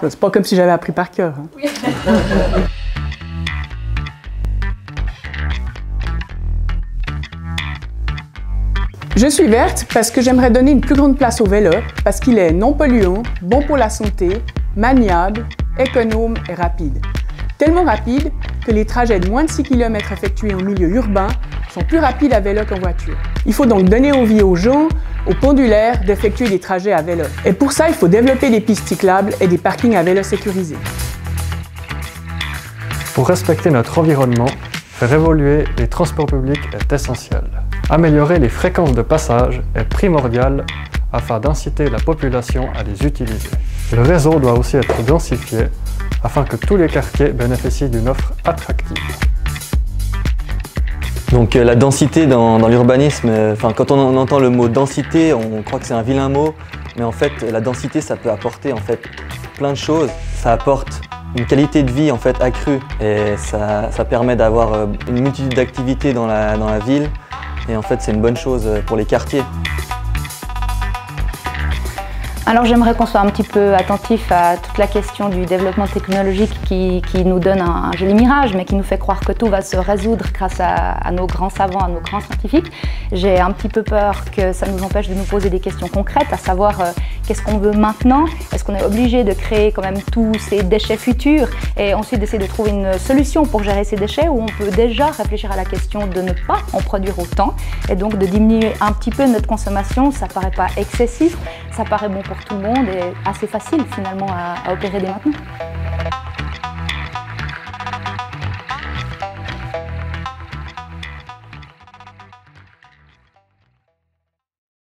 C'est pas comme si j'avais appris par cœur. Hein. Oui. Je suis verte parce que j'aimerais donner une plus grande place au vélo, parce qu'il est non polluant, bon pour la santé, maniable, économe et rapide. Tellement rapide que les trajets de moins de 6 km effectués en milieu urbain sont plus rapides à vélo qu'en voiture. Il faut donc donner envie aux gens, aux pendulaires, d'effectuer des trajets à vélo. Et pour ça, il faut développer des pistes cyclables et des parkings à vélo sécurisés. Pour respecter notre environnement, faire évoluer les transports publics est essentiel. Améliorer les fréquences de passage est primordial afin d'inciter la population à les utiliser. Le réseau doit aussi être densifié afin que tous les quartiers bénéficient d'une offre attractive. Donc la densité dans l'urbanisme, quand on entend le mot densité, on croit que c'est un vilain mot, mais en fait la densité ça peut apporter plein de choses. Ça apporte une qualité de vie accrue et ça permet d'avoir une multitude d'activités dans la ville et c'est une bonne chose pour les quartiers. Alors j'aimerais qu'on soit un petit peu attentif à toute la question du développement technologique qui nous donne un joli mirage, mais qui nous fait croire que tout va se résoudre grâce à nos grands savants, à nos grands scientifiques. J'ai un petit peu peur que ça nous empêche de nous poser des questions concrètes, à savoir qu'est-ce qu'on veut maintenant? Est-ce qu'on est obligé de créer quand même tous ces déchets futurs et ensuite d'essayer de trouver une solution pour gérer ces déchets, ou on peut déjà réfléchir à la question de ne pas en produire autant et donc de diminuer un petit peu notre consommation? Ça paraît pas excessif, ça paraît bon pour tout le monde et assez facile finalement à opérer dès maintenant.